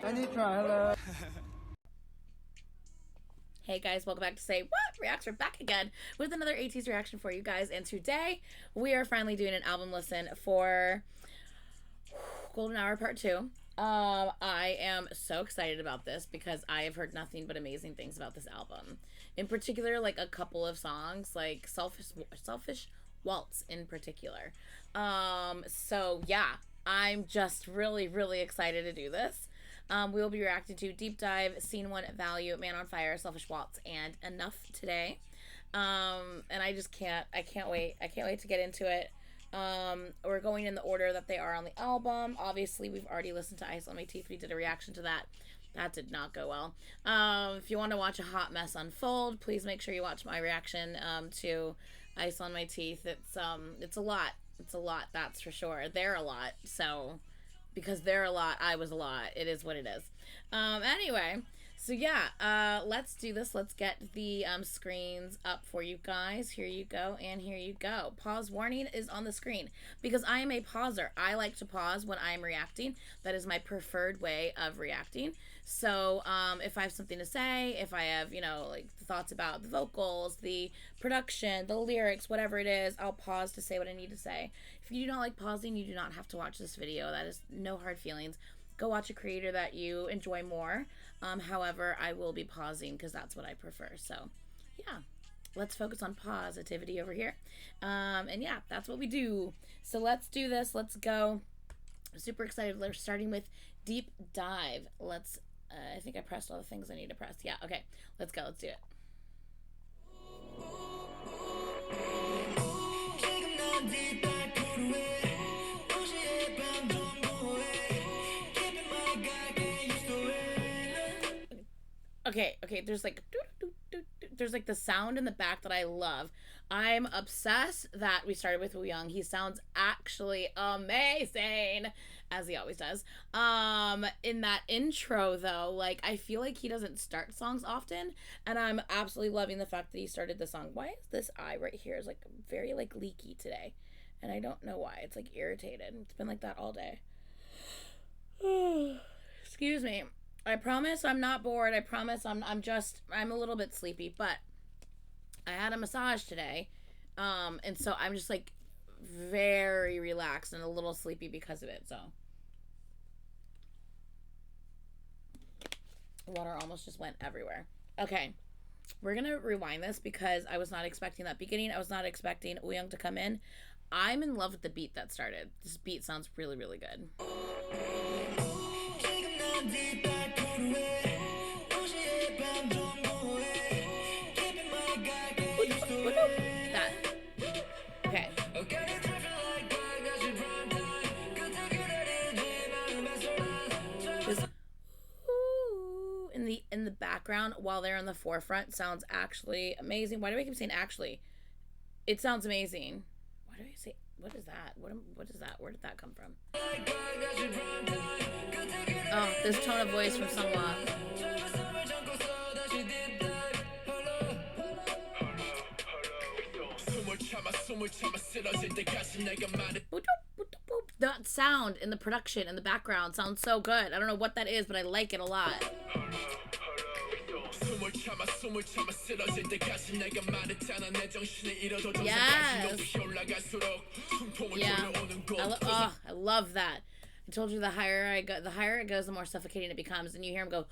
Anitra, hello. Hey guys, welcome back to Say What Reacts. We're back again with another Ateez reaction for you guys, and today we are finally doing an album listen for Golden Hour Part 2. I am so excited about this because I have heard nothing but amazing things about this album. In particular, like a couple of songs, like Selfish Waltz in particular. So yeah, I'm just really excited to do this. We will be reacting to Deep Dive, Scene 1, Value, Man on Fire, Selfish Waltz, and Enough today. And I can't wait. I can't wait to get into it. We're going in the order that they are on the album. Obviously, we've already listened to Ice on My Teeth. We did a reaction to that. That did not go well. If you want to watch a hot mess unfold, please make sure you watch my reaction to Ice on My Teeth. It's a lot. It's a lot, that's for sure. They're a lot, so because they're a lot, I was a lot. It is what it is. Anyway, so yeah, let's do this. Let's get the screens up for you guys. Here you go, and here you go. Pause warning is on the screen because I am a pauser. I like to pause when I'm reacting. That is my preferred way of reacting. So if I have something to say, if I have, you know, like thoughts about the vocals, the production, the lyrics, whatever it is, I'll pause to say what I need to say. If you do not like pausing, you do not have to watch this video. That is no hard feelings. Go watch a creator that you enjoy more. However, I will be pausing because that's what I prefer. So yeah, let's focus on positivity over here. And yeah, that's what we do. So let's do this. Let's go. I'm super excited. We're starting with Deep Dive. Let's I think I pressed all the things I need to press. Yeah, okay. Let's go. Let's do it. Okay, there's like there's like the sound in the back that I love. I'm obsessed that we started with Woo Young. He sounds actually amazing, as he always does. In that intro though, like I feel like he doesn't start songs often, and I'm absolutely loving the fact that he started the song. Why is this eye right here is like very like leaky today? And I don't know why. It's like irritated. It's been like that all day. Excuse me. I promise I'm not bored. I promise I'm a little bit sleepy, but I had a massage today. And so I'm just like very relaxed and a little sleepy because of it. So water almost just went everywhere. Okay. We're going to rewind this because I was not expecting that beginning. I was not expecting Woo Young to come in. I'm in love with the beat that started. This beat sounds really good. That. Okay. Just in the background while they're in the forefront sounds actually amazing. Why do I keep saying actually? It sounds amazing. Why do I say what is that? What is that? Where did that come from? Oh, this tone of voice from Sungwa. That sound in the production in the background sounds so good. I don't know what that is, but I like it a lot. Yes. Yeah. I love that. I told you the higher it goes, the more suffocating it becomes. And you hear him go,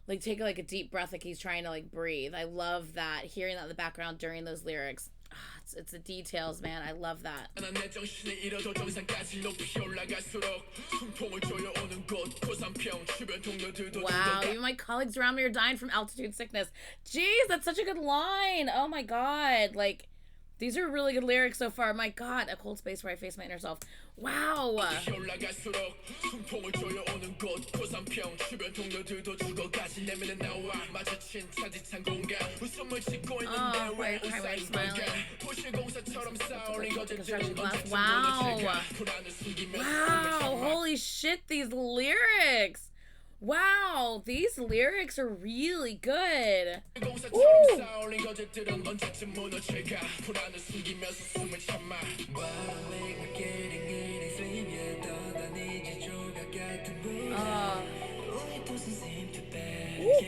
like take like a deep breath, like he's trying to like breathe. I love that. Hearing that in the background during those lyrics. It's the details, man. I love that. Wow, even my colleagues around me are dying from altitude sickness. Jeez, that's such a good line. Oh my god. Like, these are really good lyrics so far. My god, a cold space where I face my inner self. Wow. Oh, right, smiling. Wow. Wow, holy shit, these lyrics. Wow, these lyrics are really good. Ooh. Ooh.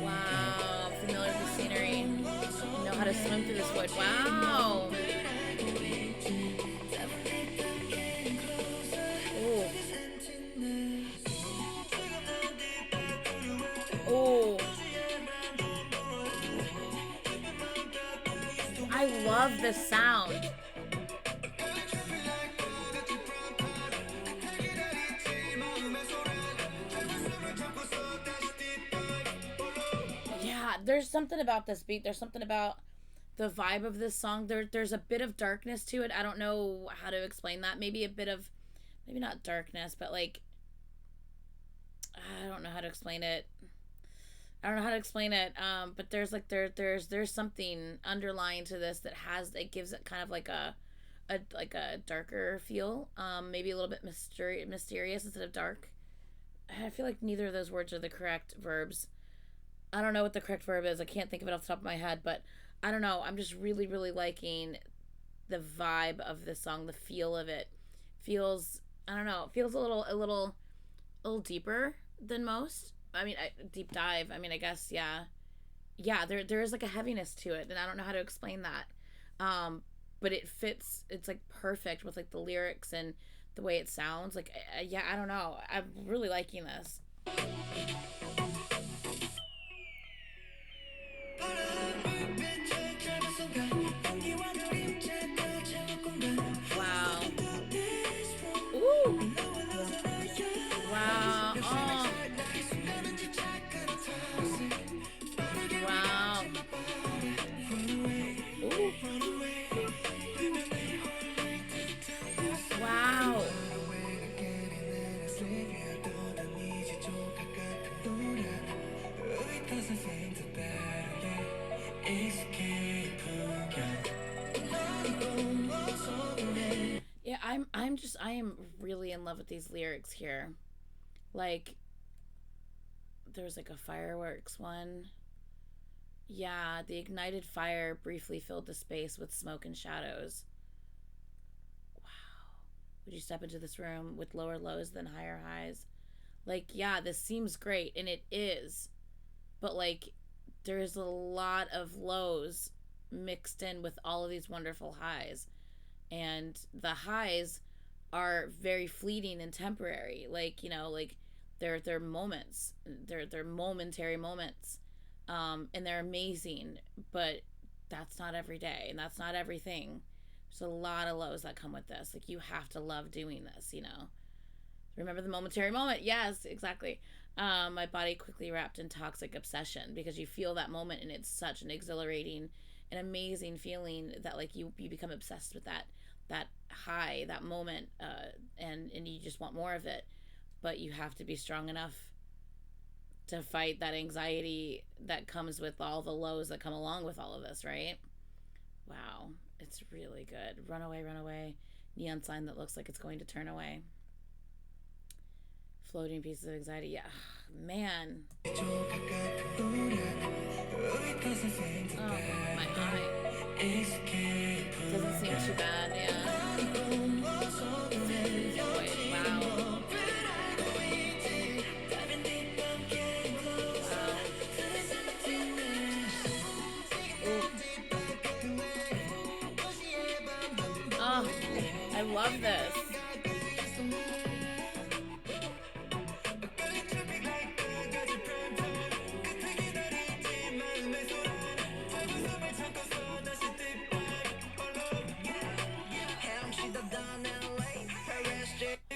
Wow, familiar with the scenery. Know how to swim through this wood. Wow. Ooh. Ooh. I love this sound. Yeah, there's something about this beat. There's something about the vibe of this song. There's a bit of darkness to it. I don't know how to explain that. Maybe a bit of, maybe not darkness, but like, I don't know how to explain it. I don't know how to explain it. But there's like there's something underlying to this that has, it gives it kind of like a like a darker feel. Maybe a little bit mysterious instead of dark. I feel like neither of those words are the correct verbs. I don't know what the correct verb is. I can't think of it off the top of my head, but I don't know. I'm just really, really liking the vibe of this song. The feel of it feels. I don't know. It feels a little deeper than most. I mean, deep dive. I mean, I guess yeah, yeah. There is like a heaviness to it, and I don't know how to explain that. But it fits. It's like perfect with like the lyrics and the way it sounds. Like yeah, I don't know. I'm really liking this. Wow. Ooh. Wow. Oh. Wow. Ooh. Wow. Yeah, I am really in love with these lyrics here. Like there's like a fireworks one. Yeah, the ignited fire briefly filled the space with smoke and shadows. Wow. Would you step into this room with lower lows than higher highs? Like, yeah, this seems great, and it is. But, like, there's a lot of lows mixed in with all of these wonderful highs. And the highs are very fleeting and temporary. Like, you know, like, they're moments. They're momentary moments. And they're amazing, but that's not every day, and that's not everything. There's a lot of lows that come with this. Like you have to love doing this, you know. Remember the momentary moment? Yes, exactly. My body quickly wrapped in toxic obsession because you feel that moment, and it's such an exhilarating, an amazing feeling that like you become obsessed with that high, that moment, and you just want more of it. But you have to be strong enough to fight that anxiety that comes with all the lows that come along with all of this, right? Wow, it's really good. Run away. Neon sign that looks like it's going to turn away. Floating pieces of anxiety. Yeah, man. Oh, my eye. Doesn't seem too bad, yeah. Wait, wow. Oh, I love this.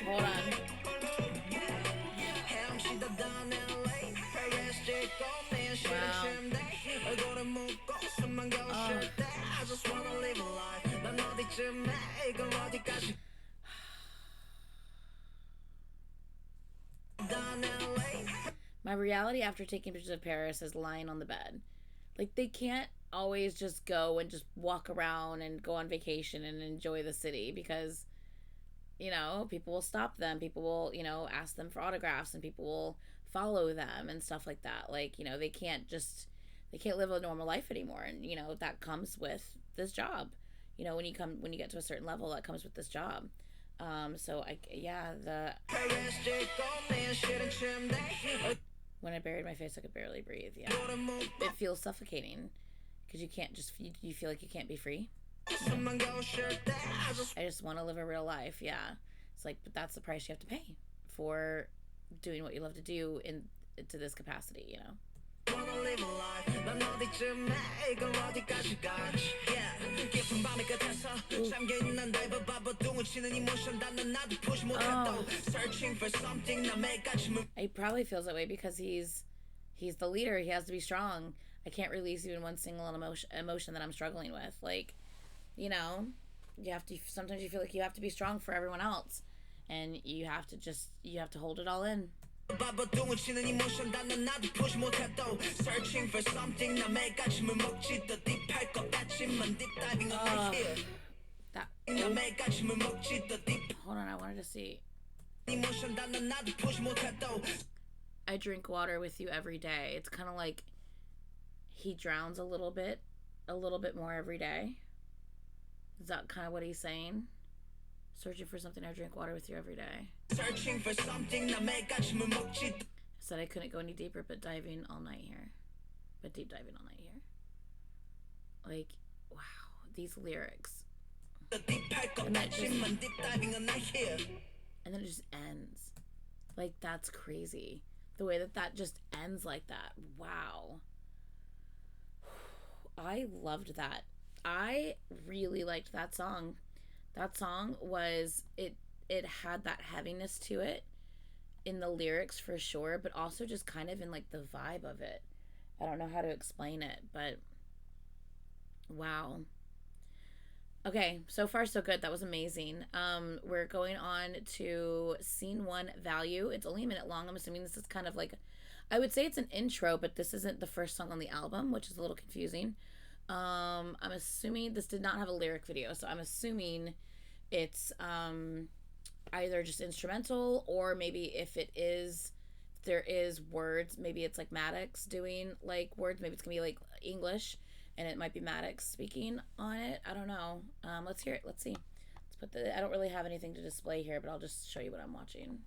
Hold on. Wow. My reality after taking pictures of Paris is lying on the bed. Like they can't always just go and just walk around and go on vacation and enjoy the city because you know people will stop them, people will ask them for autographs, and people will follow them and stuff like that. Like they can't live a normal life anymore, and that comes with this job. When you get to a certain level, that comes with this job. So yeah, when I buried my face, I could barely breathe. Yeah, it feels suffocating because you can't just you feel like you can't be free. I just want to live a real life. Yeah, it's like, but that's the price you have to pay for doing what you love to do in to this capacity. You know. He probably feels that way because he's the leader. He has to be strong. I can't release even one single emotion that I'm struggling with. Like, you know, you have to. Sometimes you feel like you have to be strong for everyone else, and you have to hold it all in. That. Hold on, I wanted to see. I drink water with you every day. It's kind of like he drowns a little bit more every day. Is that kind of what he's saying? Searching for something, I drink water with you every day. Searching for something, I said I couldn't go any deeper, but diving all night here. But deep diving all night here. Like, wow, these lyrics. And then it just ends. Like, that's crazy. The way that just ends like that. Wow. I loved that. I really liked that song. That song was, it had that heaviness to it in the lyrics for sure, but also just kind of in like the vibe of it. I don't know how to explain it, but wow. Okay, so far so good. That was amazing. We're going on to scene 1, Value. It's only a minute long. I'm assuming this is kind of like, I would say it's an intro, but this isn't the first song on the album, which is a little confusing. I'm assuming this did not have a lyric video, so I'm assuming it's either just instrumental, or maybe if there is words, maybe it's like Maddox doing like words, maybe it's gonna be like English, and it might be Maddox speaking on it. I don't know. Let's hear it. Let's see. Let's put I don't really have anything to display here, but I'll just show you what I'm watching.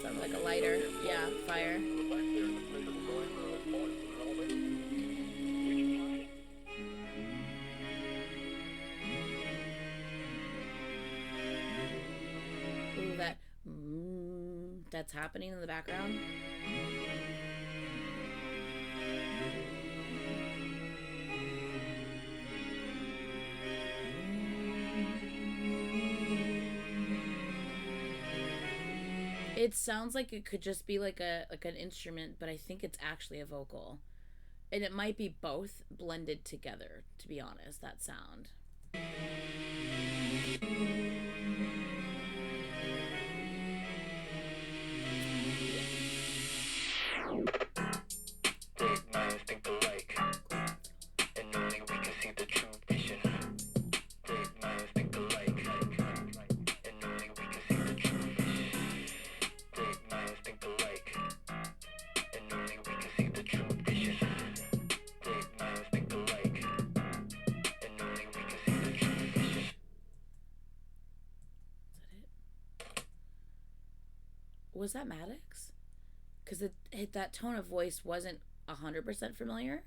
Sounds like a lighter. Yeah, fire. Ooh, that's happening in the background. It sounds like it could just be like an instrument, but I think it's actually a vocal. And it might be both blended together, to be honest, that sound. Was that Maddox? Because that tone of voice wasn't 100% familiar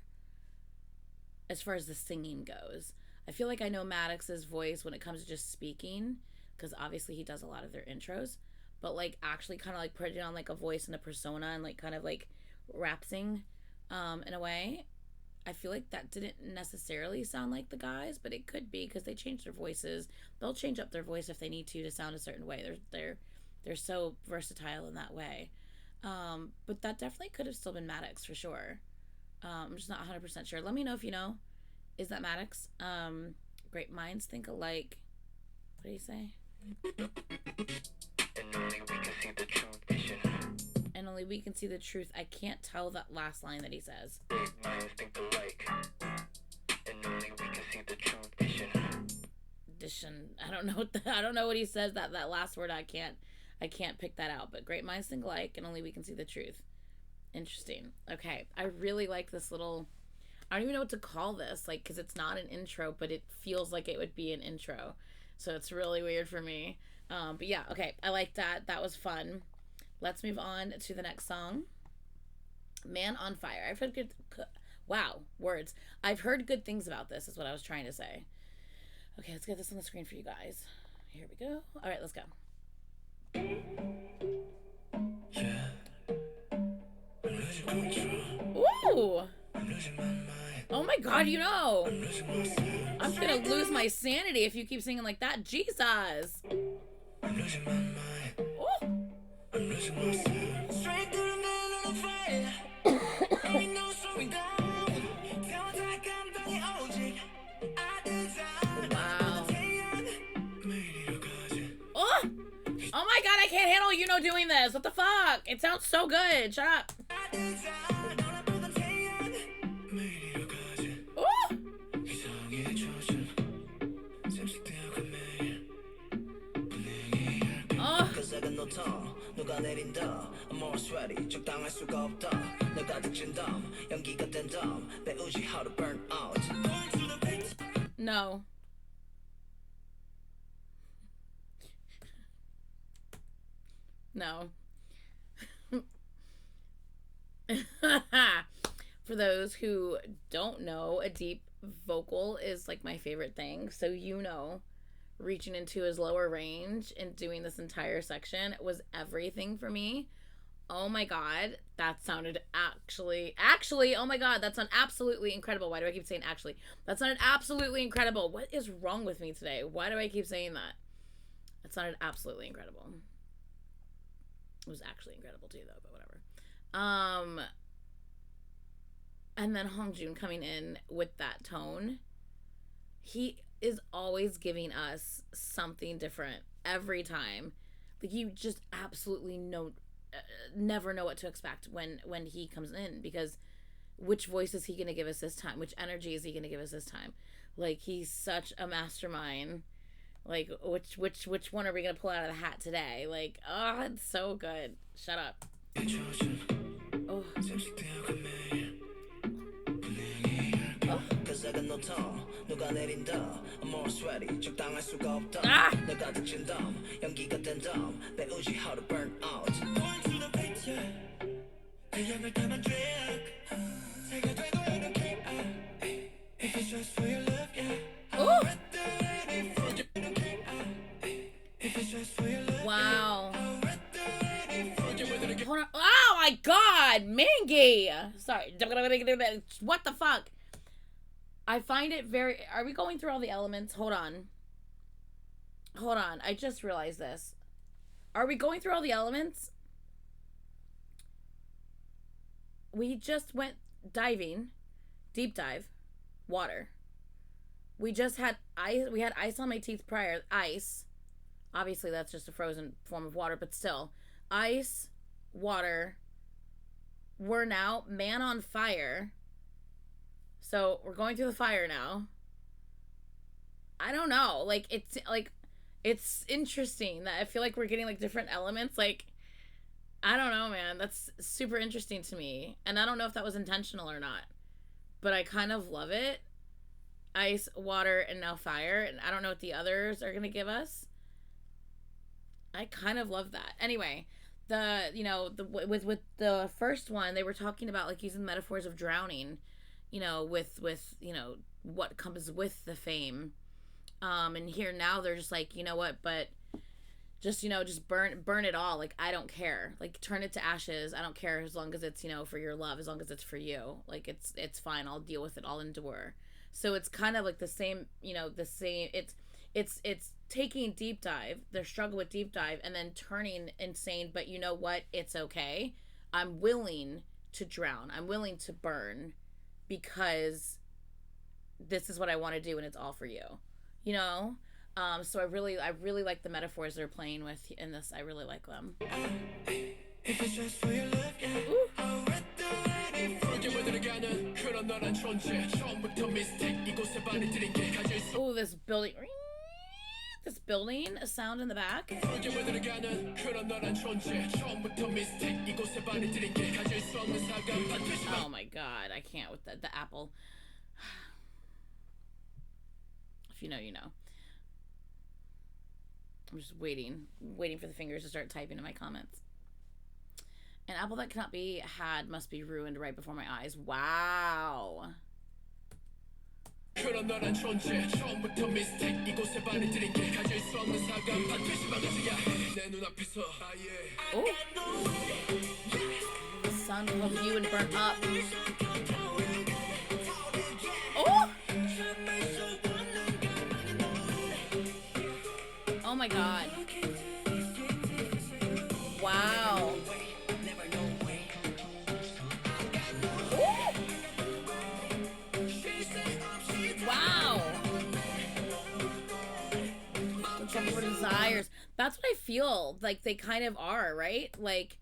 as far as the singing goes. I feel like I know Maddox's voice when it comes to just speaking, because obviously he does a lot of their intros, but like actually kind of like putting on like a voice and a persona and like kind of like rap sing in a way, I feel like that didn't necessarily sound like the guys, but it could be because they changed their voices. They'll change up their voice if they need to sound a certain way. They're so versatile in that way. But that definitely could have still been Maddox for sure. I'm just not 100% sure. Let me know if you know. Is that Maddox? Great minds think alike. What do you say? And only we can see the truth vision. And only we can see the truth. I can't tell that last line that he says. Great minds think alike. And only we can see the truth vision. I don't know what he says. That last word I can't I can't pick that out, but great minds think alike and only we can see the truth. Interesting. Okay, I really like this little, I don't even know what to call this, like, because it's not an intro, but it feels like it would be an intro, so it's really weird for me. But yeah, okay, I like that. That was fun. Let's move on to the next song. Man on Fire. I've heard good, wow, words. I've heard good things about this, is what I was trying to say. Okay, let's get this on the screen for you guys. Here we go. All right, let's go. Yeah. Ooh! Oh my god, you know! I'm gonna lose my sanity if you keep singing like that. Jesus! Oh my god, I can't handle doing this. What the fuck? It sounds so good. Shut up. No. No. For those who don't know, a deep vocal is like my favorite thing. So reaching into his lower range and doing this entire section was everything for me. Oh my god, that sounded actually, oh my god, that sounded absolutely incredible. Why do I keep saying actually? That sounded absolutely incredible. What is wrong with me today? Why do I keep saying that? That sounded absolutely incredible. It was actually incredible too, though, but whatever. And then Hongjoong coming in with that tone. He is always giving us something different every time. Like, you just absolutely never know what to expect when he comes in, because which voice is he going to give us this time? Which energy is he going to give us this time? Like, he's such a mastermind. Like, which one are we going to pull out of the hat today? Like, oh, it's so good. Shut up. Oh. Ah! Wow. Hold on. Oh my god, Mingy. Sorry. What the fuck? I find it very... Are we going through all the elements? Hold on. I just realized this. Are we going through all the elements? We just went diving. Deep dive. Water. We just had ice. We had ice on my teeth prior. Ice. Obviously, that's just a frozen form of water, but still. Ice, water. We're now Man on Fire. So, we're going through the fire now. I don't know. Like, it's interesting that I feel like we're getting, like, different elements. Like, I don't know, man. That's super interesting to me. And I don't know if that was intentional or not. But I kind of love it. Ice, water, and now fire. And I don't know what the others are going to give us. I kind of love that. Anyway, with the first one, they were talking about, like, using metaphors of drowning, with what comes with the fame. And here now they're just like, you know what, but just burn it all. Like, I don't care. Like, turn it to ashes. I don't care, as long as it's, for your love, as long as it's for you. Like, it's fine. I'll deal with it. I'll endure. So it's kind of like the same, it's taking deep dive, their struggle with deep dive, and then turning and saying, but you know what? It's okay. I'm willing to drown. I'm willing to burn, because this is what I want to do, and it's all for you. So I really like the metaphors they're playing with in this. I really like them. Ooh, this building building a sound in the back. Oh my god, I can't with the apple. If you know, you know. I'm just waiting for the fingers to start typing in my comments. An apple that cannot be had must be ruined right before my eyes. Wow. Oh. The sun will you and burn up. Oh. Oh my god. Wow. Wow. For desires. That's what I feel like they kind of are, right? Like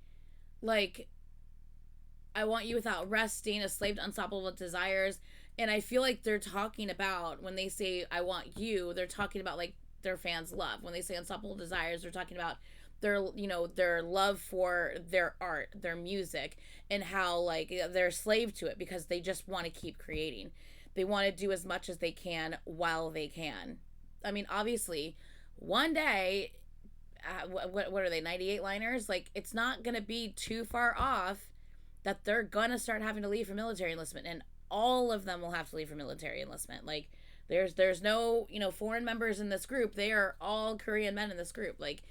I want you without resting, a slave to unstoppable desires. And I feel like they're talking about, when they say I want you, they're talking about like their fans' love. When they say unstoppable desires, they're talking about their, you know, their love for their art, their music, and how like they're a slave to it because they just want to keep creating. They want to do as much as they can while they can. I mean, obviously, one day, what are they, 98 liners? Like, it's not going to be too far off that they're going to start having to leave for military enlistment. And all of them will have to leave for military enlistment. Like, there's no, you know, foreign members in this group. They are all Korean men in this group. Like,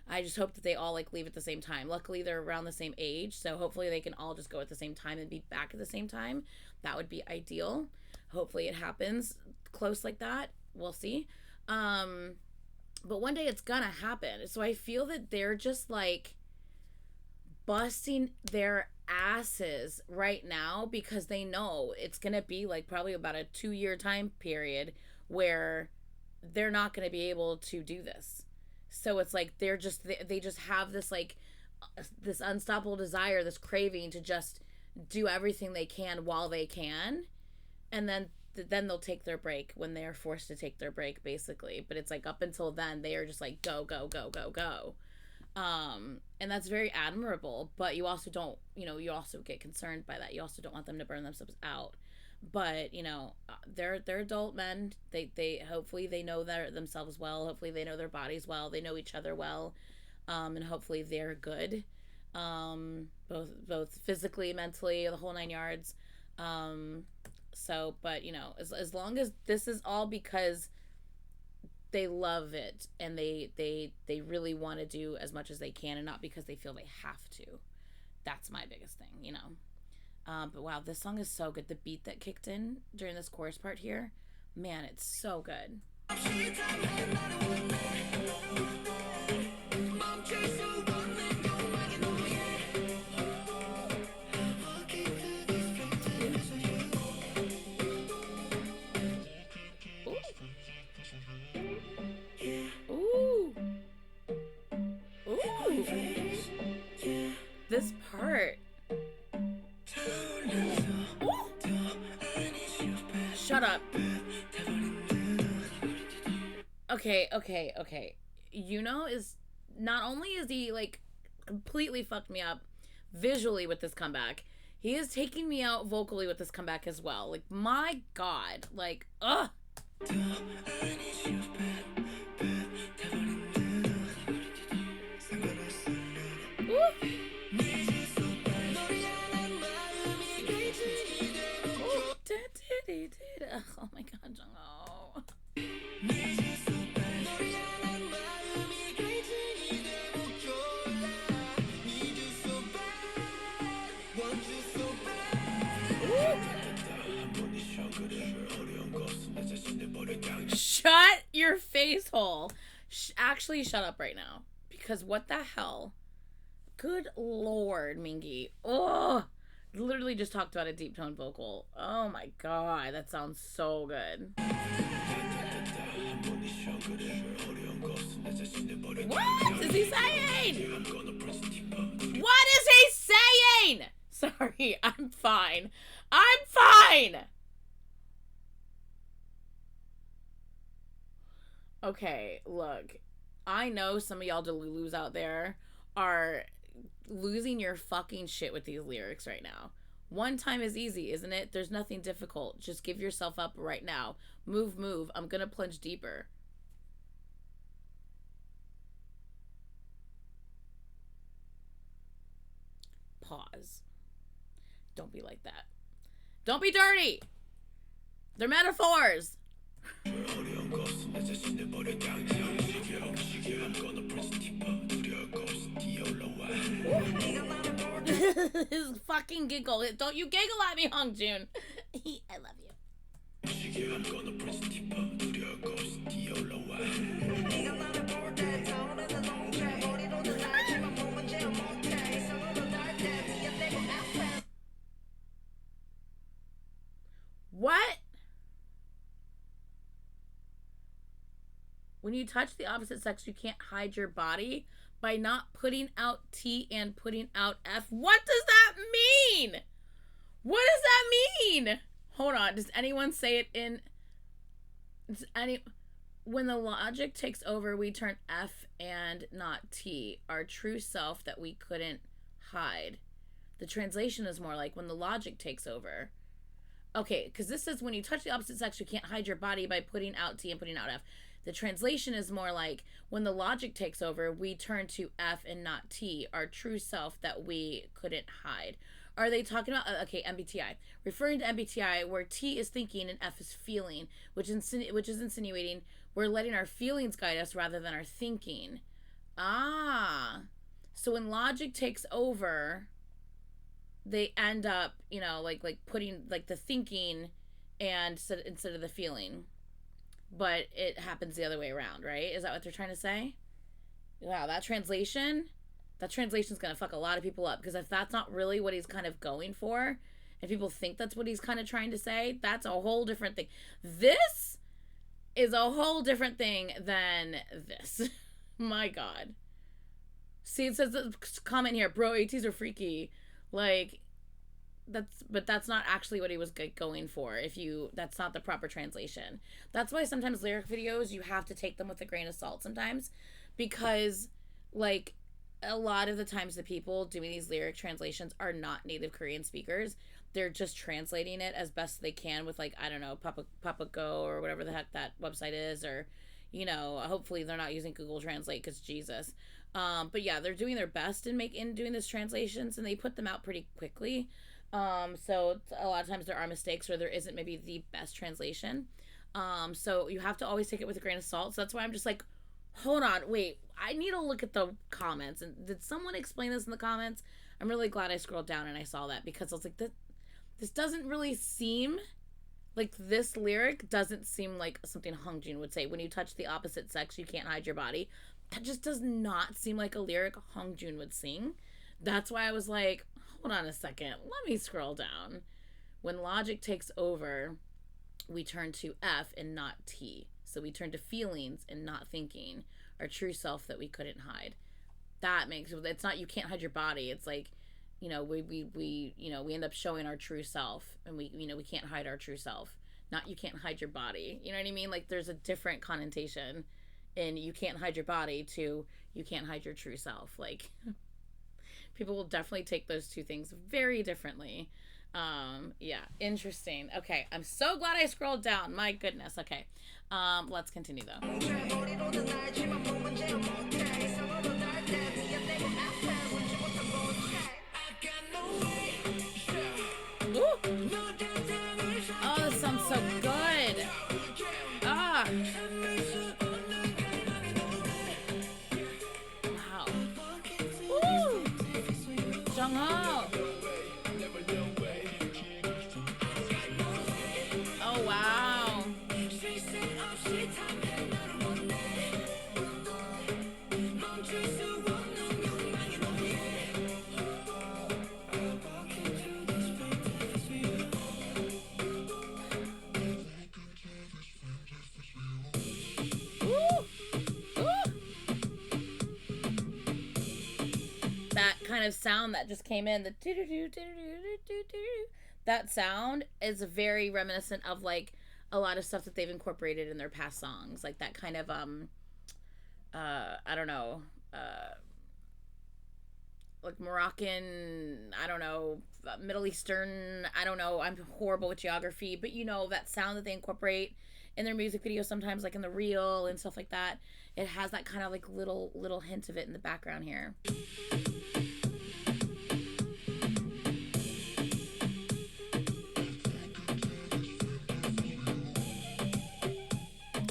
I just hope that they all like leave at the same time. Luckily, they're around the same age, so hopefully they can all just go at the same time and be back at the same time. That would be ideal. Hopefully it happens close like that. We'll see. But one day it's gonna happen. So I feel that they're just like busting their asses right now because they know it's gonna be like probably about a 2-year time period where they're not gonna be able to do this. So it's like they just have this like this unstoppable desire, this craving to just do everything they can while they can, and then they'll take their break when they are forced to take their break, basically. But it's like up until then they are just like go go go go go, and that's very admirable. But you also don't, you know, you also get concerned by that. You also don't want them to burn themselves out. But you know, they're adult men. They hopefully they know themselves well. Hopefully they know their bodies well. They know each other well, and hopefully they're good, both physically, mentally, the whole 9 yards. So, but you know, as long as this is all because they love it and they really want to do as much as they can, and not because they feel they have to. That's my biggest thing, you know. But wow, this song is so good. The beat that kicked in during this chorus part here, man, it's so good. Ooh. Ooh. This part. Shut up. Okay. Yuno is not only is he like completely fucked me up visually with this comeback, he is taking me out vocally with this comeback as well. Like, my god, like, ugh. Oh my god, Jungho. Shut your face hole. Actually, shut up right now. Because what the hell? Good lord, Mingi. Oh, literally just talked about a deep tone vocal. Oh my god, that sounds so good. What is he saying? What is he saying? Sorry, I'm fine. I'm fine. Okay, look. I know some of y'all Delulus out there are losing your fucking shit with these lyrics right now. One time is easy, isn't it? There's nothing difficult. Just give yourself up right now. Move, move. I'm gonna plunge deeper. Pause. Don't be like that. Don't be dirty. They're metaphors. His fucking giggle. Don't you giggle at me, Hongjoon. I love you. What? When you touch the opposite sex, you can't hide your body by not putting out T and putting out F. What does that mean? What does that mean? Hold on. Does anyone say it in... When the logic takes over, we turn F and not T. Our true self that we couldn't hide. The translation is more like when the logic takes over. Okay, because this says when you touch the opposite sex, you can't hide your body by putting out T and putting out F. The translation is more like when the logic takes over, we turn to F and not T, our true self that we couldn't hide. Are they talking about, okay, MBTI, referring to MBTI where T is thinking and F is feeling, which is insinuating we're letting our feelings guide us rather than our thinking. Ah, so when logic takes over, they end up, you know, like putting like the thinking and instead of the feeling. But it happens the other way around, right? Is that what they're trying to say? Wow, that translation's gonna fuck a lot of people up, because if that's not really what he's kind of going for, and people think that's what he's kind of trying to say, that's a whole different thing. This is a whole different thing than this. My God. See, it says, comment here, bro, Ateez are freaky. Like, that's not actually what he was going for. That's not the proper translation. That's why sometimes lyric videos, you have to take them with a grain of salt sometimes, because like a lot of the times the people doing these lyric translations are not native Korean speakers. They're just translating it as best they can with, like, I don't know, Papa Go or whatever the heck that website is, or, you know, hopefully they're not using Google Translate, because Jesus. But yeah, they're doing their best in doing these translations, and they put them out pretty quickly. So a lot of times there are mistakes, or there isn't maybe the best translation. So you have to always take it with a grain of salt. So that's why I'm just like, hold on, wait, I need to look at the comments. And did someone explain this in the comments? I'm really glad I scrolled down and I saw that, because I was like, this doesn't really seem like, this lyric doesn't seem like something Hongjoon would say. When you touch the opposite sex, you can't hide your body. That just does not seem like a lyric Hongjoon would sing. That's why I was like, hold on a second, let me scroll down. When logic takes over, we turn to F and not T. So we turn to feelings and not thinking, our true self that we couldn't hide. That makes it's not you can't hide your body. It's like, you know, we you know, we end up showing our true self, and we, you know, we can't hide our true self. Not you can't hide your body. You know what I mean? Like, there's a different connotation in you can't hide your body to you can't hide your true self. Like, people will definitely take those two things very differently. Yeah, interesting. Okay, I'm so glad I scrolled down. My goodness. Okay, let's continue though. Ooh. Oh, this sounds so good. Ah. Wow. Woo. Jung-ho. Oh, wow. That kind of sound that just came in, the that sound is very reminiscent of like a lot of stuff that they've incorporated in their past songs, like that kind of I don't know, uh, like Moroccan, I don't know, Middle Eastern, I don't know. I'm horrible with geography, but you know, that sound that they incorporate in their music videos sometimes, like in the reel and stuff like that. It has that kind of like little hint of it in the background here.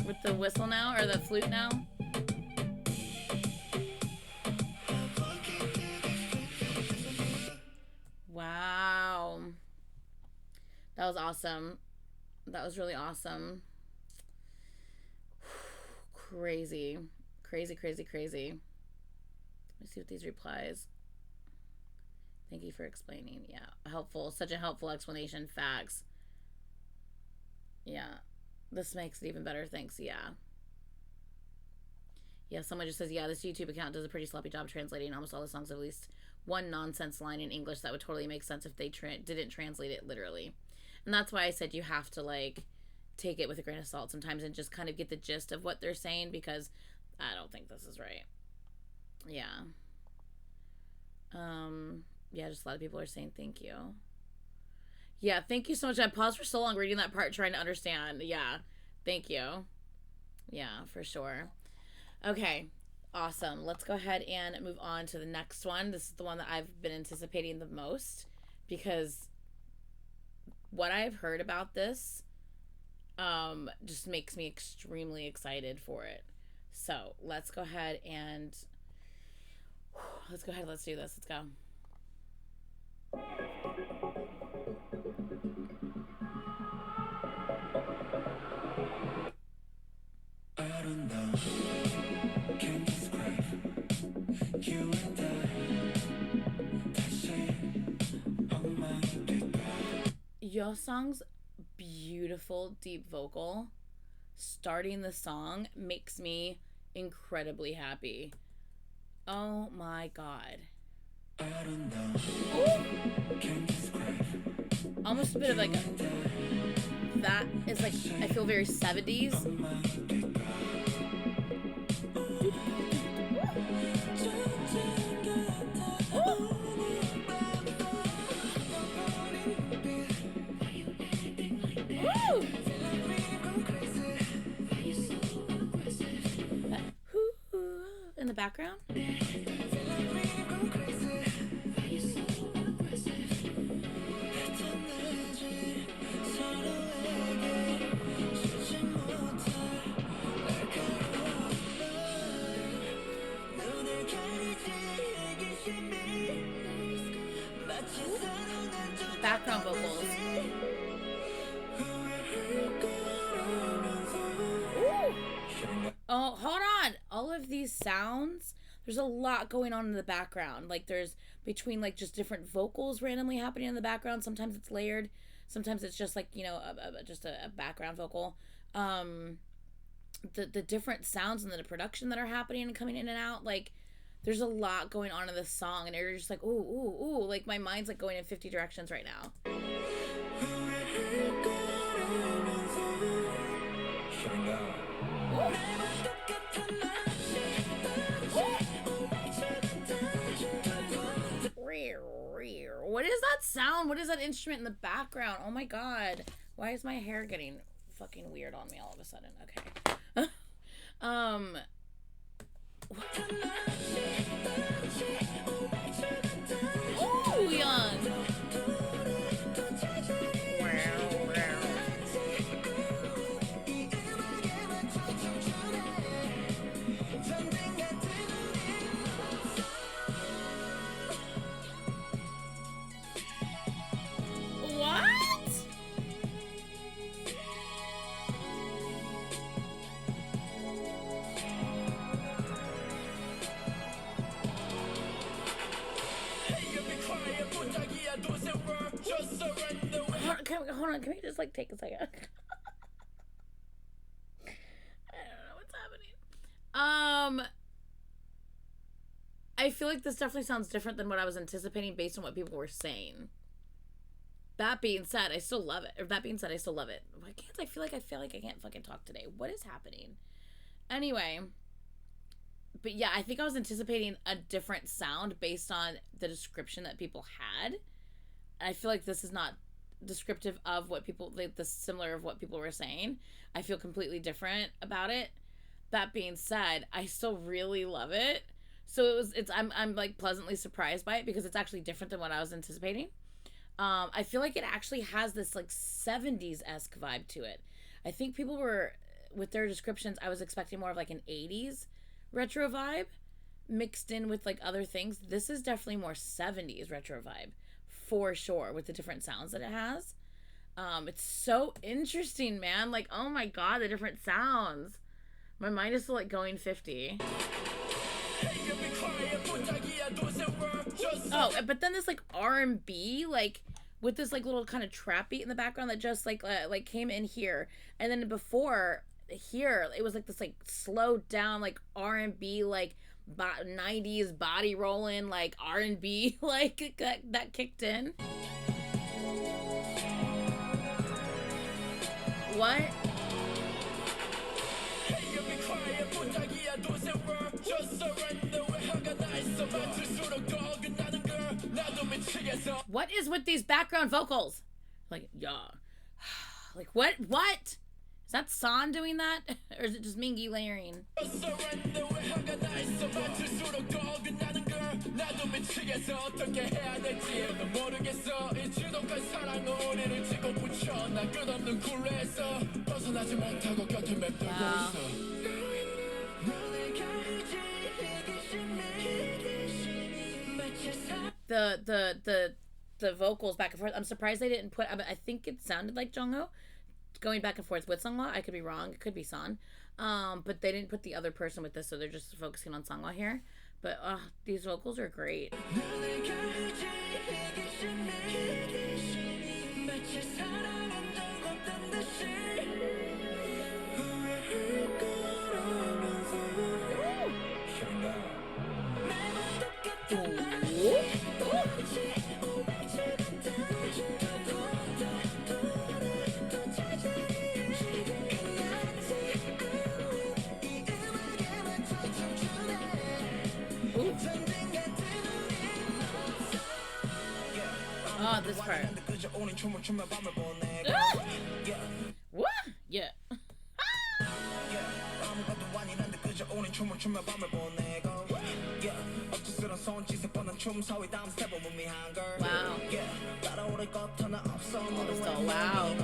With the whistle now, or the flute now. Wow. That was awesome. That was really awesome. Crazy. Crazy, crazy, crazy. Let me see what these replies. Thank you for explaining. Yeah. Helpful. Such a helpful explanation. Facts. Yeah. This makes it even better. Thanks. Yeah. Yeah, someone just says, yeah, this YouTube account does a pretty sloppy job translating almost all the songs, at least one nonsense line in English that would totally make sense if they didn't translate it literally. And that's why I said you have to, like, take it with a grain of salt sometimes and just kind of get the gist of what they're saying, because I don't think this is right. Yeah. Yeah, just a lot of people are saying thank you. Yeah, thank you so much. I paused for so long reading that part trying to understand. Yeah, thank you. Yeah, for sure. Okay, awesome. Let's go ahead and move on to the next one. This is the one that I've been anticipating the most, because what I've heard about this just makes me extremely excited for it. So let's go ahead and let's do this. Let's go. I don't know. Can't describe you and Yo Song's beautiful deep vocal starting the song makes me incredibly happy. Oh my god. I don't know. Can't describe. Almost a bit of like that is like, I feel very 70s. In the background. Background vocals. Oh, hold on. All of these sounds, there's a lot going on in the background. Like, there's between, like, just different vocals randomly happening in the background. Sometimes it's layered. Sometimes it's just, like, you know, just a background vocal. The different sounds and the production that are happening and coming in and out. Like, there's a lot going on in this song. And you're just like, ooh, ooh, ooh. Like, my mind's, like, going in 50 directions right now. What is that sound? What is that instrument in the background? Oh my god. Why is my hair getting fucking weird on me all of a sudden? Okay. Oh, young. Hold on, can we just like take a second? I don't know what's happening. I feel like this definitely sounds different than what I was anticipating based on what people were saying. That being said, I still love it. Why can't I feel like I can't fucking talk today? What is happening? Anyway, But yeah, I think I was anticipating a different sound based on the description that people had. I feel like this is not descriptive of what people, like, the similar of what people were saying. I feel completely different about it. That being said, I still really love it. So I'm like pleasantly surprised by it because it's actually different than what I was anticipating. I feel like it actually has this like 70s-esque vibe to it. I think people were, with their descriptions, I was expecting more of like an 80s retro vibe mixed in with like other things. This is definitely more 70s retro vibe for sure, with the different sounds that it has. It's so interesting, man. Like, oh my god, the different sounds. My mind is still like going 50. Oh, but then this like R&B, like with this like little kind of trap beat in the background that just like came in here, and then before here it was like this like slowed down like R&B like 90s body rolling like R&B like that kicked in. What? What is with these background vocals? Like, yeah. Like, what? What? Is that San doing that? Or is it just Mingy layering? Wow. The vocals back and forth. I'm surprised they didn't put. I think it sounded like Jungho going back and forth with Seonghwa. I could be wrong. It could be San. But they didn't put the other person with this, so they're just focusing on Seonghwa here. But these vocals are great. Oh, this part. What? Yeah. Wow. Oh, it's so loud.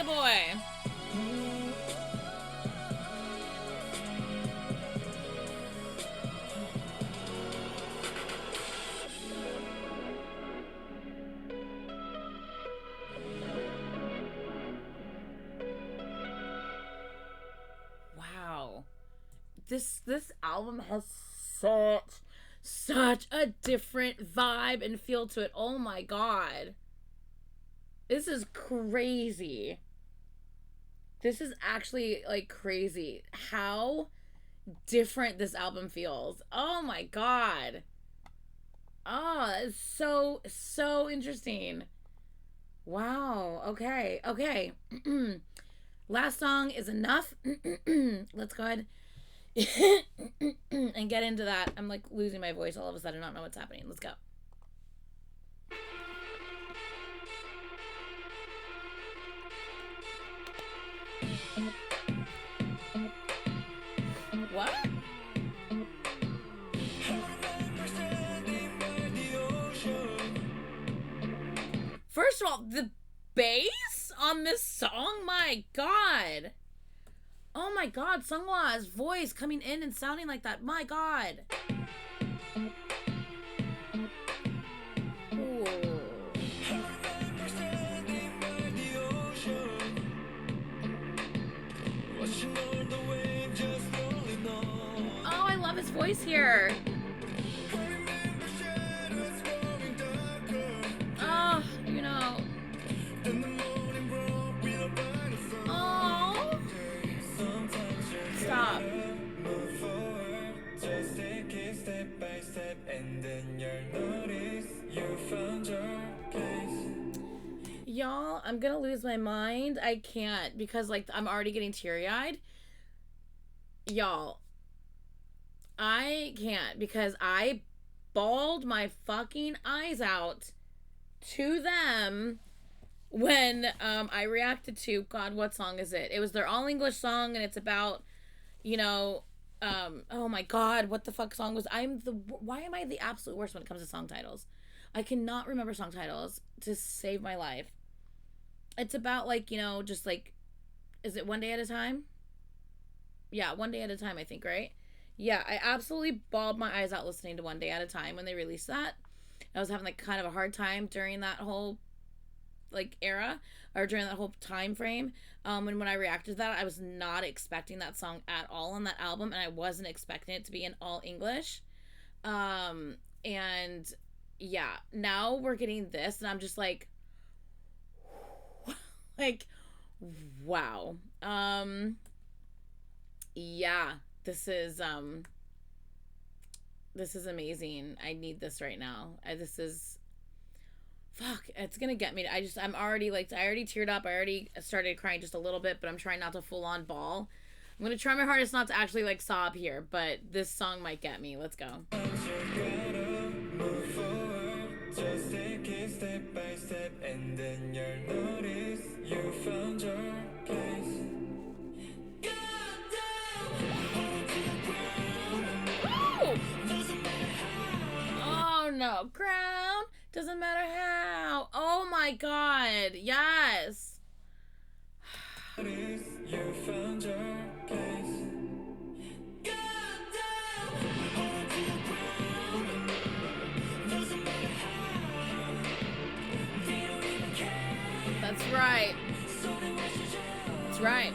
Boy. Wow. This album has such a different vibe and feel to it. Oh my god. This is crazy. This is actually, like, crazy how different this album feels. Oh, my God. Oh, it's so interesting. Wow. Okay. Okay. Last song is enough. Let's go ahead and get into that. I'm, like, losing my voice all of a sudden. I don't know what's happening. Let's go. What? First of all, the bass on this song, my god. Oh my god, Seonghwa's voice coming in and sounding like that. My god. Ooh. voice here. Oh, you know. Oh. Stop. Y'all, I'm gonna lose my mind. I can't because like I'm already getting teary-eyed. Y'all, I can't because I bawled my fucking eyes out to them when I reacted to, God, what song is it? It was their all English song, and it's about, you know, oh my God, what the fuck song was why am I the absolute worst when it comes to song titles? I cannot remember song titles to save my life. It's about like, you know, just like, is it One Day at a Time? Yeah, One Day at a Time, I think, right? Yeah, I absolutely bawled my eyes out listening to One Day at a Time when they released that. I was having like kind of a hard time during that whole like era, or during that whole time frame. And when I reacted to that, I was not expecting that song at all on that album, and I wasn't expecting it to be in all English. And yeah, now we're getting this, and I'm just like, like, wow. Yeah, this is amazing. I need this right now. This is, fuck, it's gonna get me. I'm already like, I already teared up. I already started crying just a little bit, but I'm trying not to full on bawl. I'm gonna try my hardest not to actually like sob here, but this song might get me. Let's go. Just take it step by step, and then you'll notice you found your place. Oh no, ground doesn't matter how. Oh my God, yes. You found your place. That's right. That's right.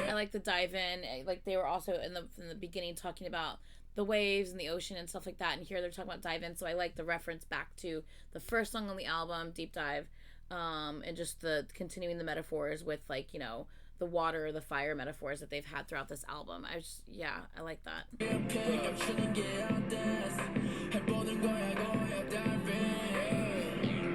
I like the dive in. Like they were also in the beginning talking about the waves and the ocean and stuff like that, and here they're talking about dive in. So I like the reference back to the first song on the album, Deep Dive, and just the continuing the metaphors with like, you know, the water, the fire metaphors that they've had throughout this album. I like that.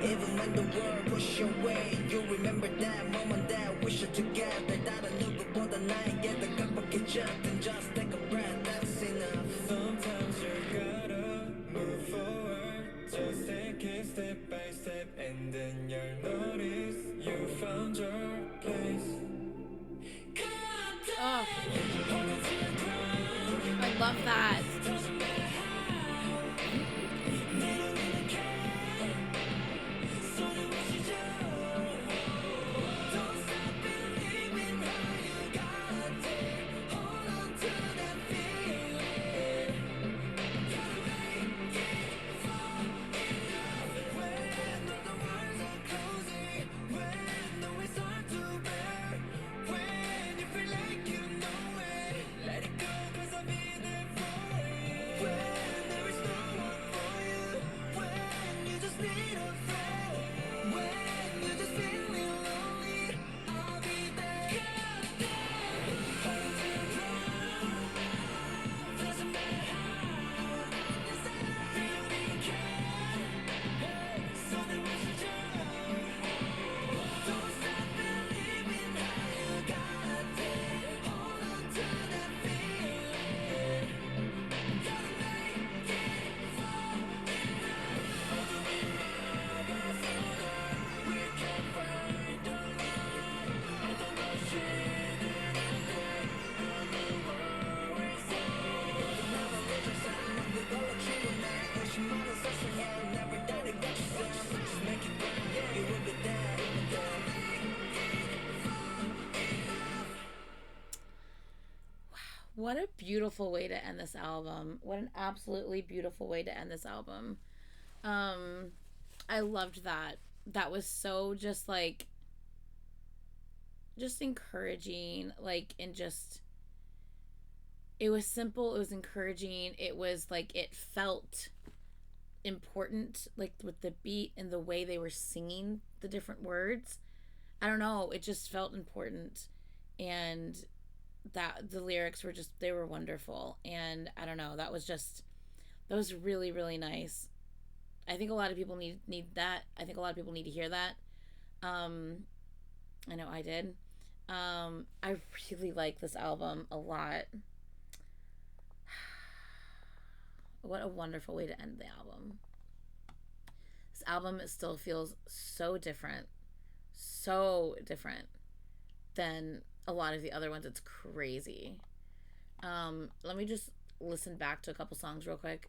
Even when the world push your way, you remember that moment that we should together. 다른 누구보다 나에게 더 가깝게졌던 just take a breath, that's enough. Sometimes you gotta move forward, just take it step by step, and then you'll notice you found your place. Oh, I love that. What a beautiful way to end this album. What an absolutely beautiful way to end this album. Um, I loved that. That was so just like, just encouraging, like, and just, it was simple, it was encouraging, it was like, it felt important, like with the beat and the way they were singing the different words. I don't know, it just felt important. And that the lyrics were just, they were wonderful. And I don't know, that was just, that was really, really nice. I think a lot of people need that. I think a lot of people need to hear that. Um, I know I did. I really like this album a lot. What a wonderful way to end the album. This album still feels so different than a lot of the other ones. It's crazy. Let me just listen back to a couple songs real quick.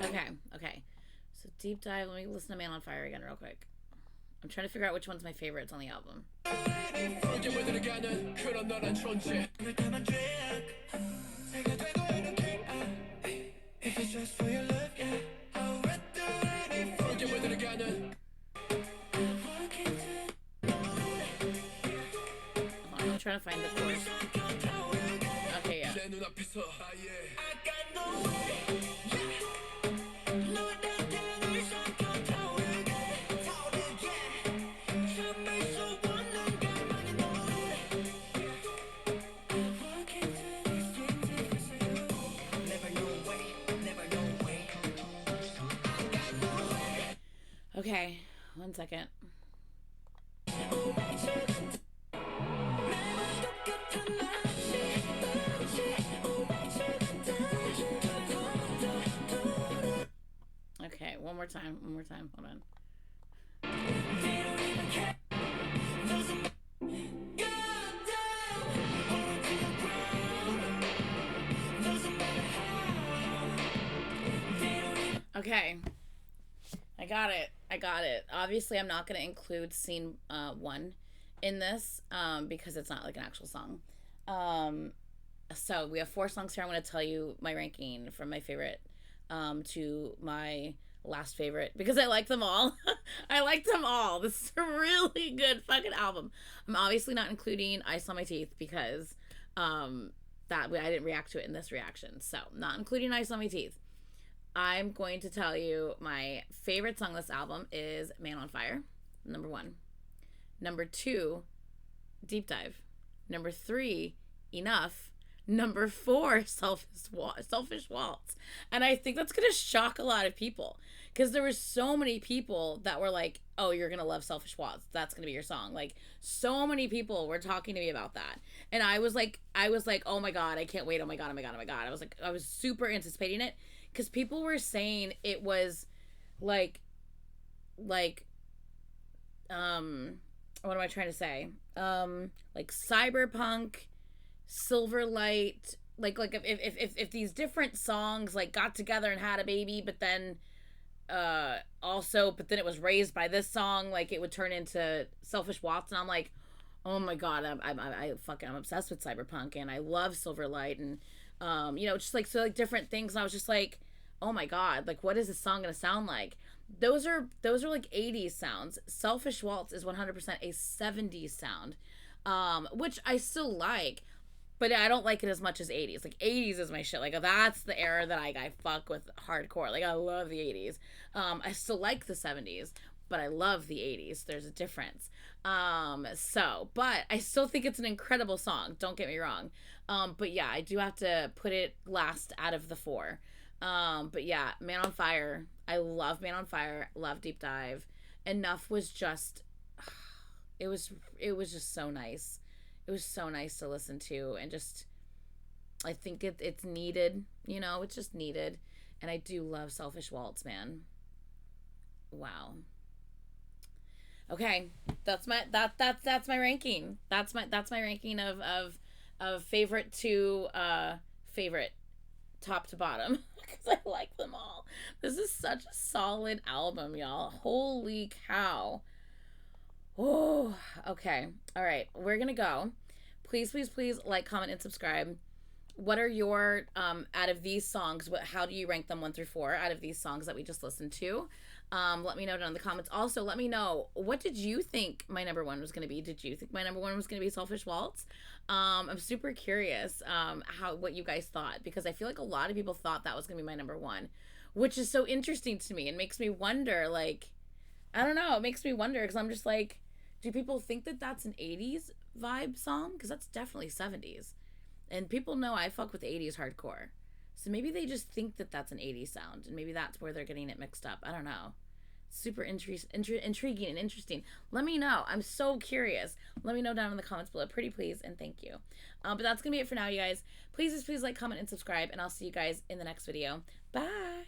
Okay, okay. So deep dive. Let me listen to Man on Fire again real quick. I'm trying to figure out which one's my favorites on the album. I'm trying to find the chorus. Okay, yeah. Okay, 1 second. Okay, one more time. Hold on. Okay. I got it. Obviously, I'm not going to include scene 1 in this because it's not like an actual song. So we have 4 songs here. I'm going to tell you my ranking from my favorite to my last favorite because I like them all. I like them all. This is a really good fucking album. I'm obviously not including Ice on My Teeth because that I didn't react to it in this reaction. So not including Ice on My Teeth. I'm going to tell you my favorite song on this album is Man on Fire, number 1. Number 2, Deep Dive. Number 3, Enough. Number 4, Selfish Waltz. And I think that's going to shock a lot of people because there were so many people that were like, oh, you're going to love Selfish Waltz. That's going to be your song. Like, so many people were talking to me about that. And I was like, oh my God, I can't wait. Oh my God. I was super anticipating it. Because people were saying it was like what am I trying to say? Like cyberpunk, Silverlight, like if these different songs like got together and had a baby, but then but then it was raised by this song, like it would turn into Selfish Waltz, and I'm like, oh my God, I'm obsessed with cyberpunk, and I love Silverlight, and just like, so like different things. And I was just like, oh my God, like what is this song gonna sound like? Those are like 80s sounds. Selfish Waltz is 100% a 70s sound, which I still like, but I don't like it as much as 80s. Like 80s is my shit. Like that's the era that I fuck with hardcore. Like I love the 80s. I still like the 70s, but I love the 80s. There's a difference. But I still think it's an incredible song. Don't get me wrong. But yeah, I do have to put it last out of the 4. But yeah, Man on Fire. I love Man on Fire. Love Deep Dive. Enough was just, it was just so nice. it was so nice to listen to, and just I think it's needed, you know, it's just needed. And I do love Selfish Waltz, man. Wow. Okay, that's my ranking. That's my ranking of favorite to favorite, top to bottom, because I like them all. This is such a solid album, y'all. Holy cow. Oh, okay. All right, we're gonna go. Please, please, please like, comment, and subscribe. What are your out of these songs? How do you rank them 1 through 4 out of these songs that we just listened to? Let me know down in the comments. Also, let me know, what did you think my number one was going to be? Did you think my number one was going to be Selfish Waltz? I'm super curious what you guys thought, because I feel like a lot of people thought that was going to be my number one, which is so interesting to me and makes me wonder. Like, I don't know. It makes me wonder, because I'm just like, do people think that that's an 80s vibe song? Because that's definitely 70s. And people know I fuck with 80s hardcore. So maybe they just think that that's an 80s sound, and maybe that's where they're getting it mixed up. I don't know. Super intriguing and interesting. Let me know. I'm so curious. Let me know down in the comments below. Pretty please, and thank you. But that's going to be it for now, you guys. Please like, comment, and subscribe, and I'll see you guys in the next video. Bye!